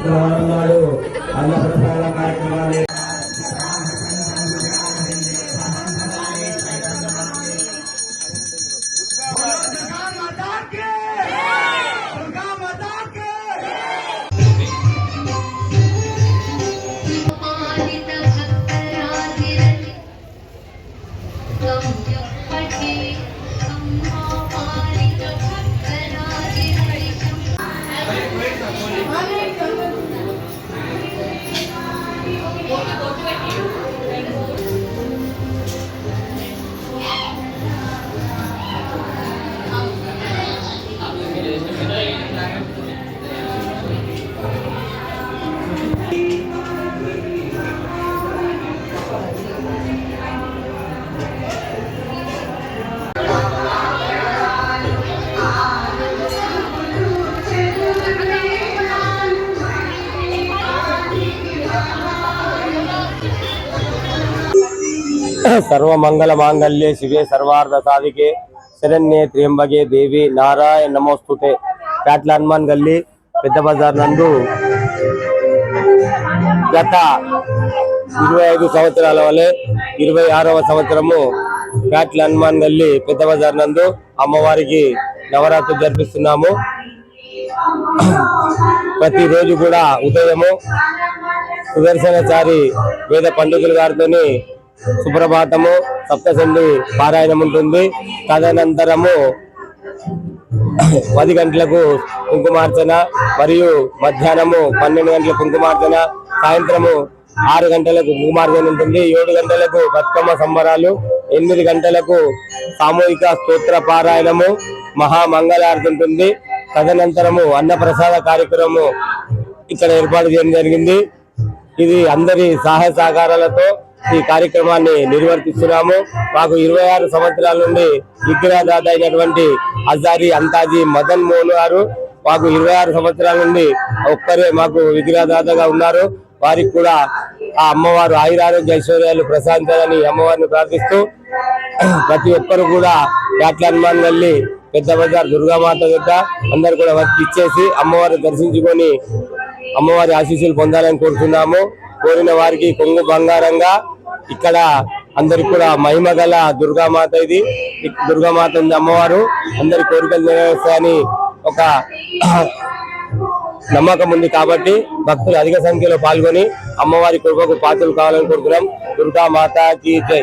శుక్రవారం నాడు అన్నప్రసాద కార్యక్రమాన్ని सर्वमंगल मांगल्ये शिवे सर्वार्थ साधिके शरण्ये त्र्यंबके देवी नारायण नमोस्तुते काट्ల హనుమాన్ గల్లీ పెద్ద బజార్ నందు గత 25 సంవత్సరాల వలె 26వ సంవత్సరము కాట్ల హనుమాన్ గల్లీ పెద్ద బజార్ నందు అమ్మవారికి నవరాత్రులు జరిపిస్తున్నాము। ప్రతి రోజు కూడా ఉదయము సుదర్శనచారి వేద పండితుల గారితోని సుప్రభాతము సప్తశండి పారాయణం ఉంటుంది। తదనంతరము 10 గంటలకు కుంకుమార్చన మరియు మధ్యాహ్నము 12 గంటలకు కుంకుమార్చన, సాయంత్రము 6 గంటలకు కుంకుమార్చన ఉంటుంది। 7 గంటలకు బతుకమ్మ సంబరాలు, 8 గంటలకు సామూహిక స్తోత్ర పారాయణము, మహామంగళారతి ఉంటుంది। తదనంతరము అన్నప్రసాద కార్యక్రమము ఇక్కడ ఏర్పాటు చేయడం జరిగింది। ఇది అందరి సహాయ సహకారాలతో ఈ కార్యక్రమాన్ని నిర్వర్తిస్తున్నాము। మాకు 26 సంవత్సరాల నుండి విగ్రహదాత అయినటువంటి హజారి అంతాజీ మదన్ మోహన్ గారు మాకు 26 సంవత్సరాల నుండి ఒక్కరే మాకు విగ్రహదాతగా ఉన్నారు। వారికి కూడా ఆ అమ్మవారు ఆయురారోగ్య ఐశ్వర్యాలు ప్రసాదించాలని అమ్మవారిని ప్రార్థిస్తూ ప్రతి ఒక్కరు కూడా కాట్ల హనుమాన్ గల్లీ పెద్ద బజార్ దుర్గామాత దగ్గర అందరు కూడా ఇచ్చేసి అమ్మవారిని దర్శించుకొని అమ్మవారి ఆశీస్సులు పొందాలని కోరుతున్నాము। కోరిన వారికి కొంగు బంగారంగా ఇక్కడ అందరికి కూడా మహిమ గల దుర్గామాత ఇది దుర్గామాత ఉంది అమ్మవారు అందరి కోరికలు నెరవేర్చాయని ఒక నమ్మకం ఉంది కాబట్టి భక్తులు అధిక సంఖ్యలో పాల్గొని అమ్మవారి కృపకు పాత్రలు కావాలని కోరుతున్నాం। దుర్గామాత కీ జై।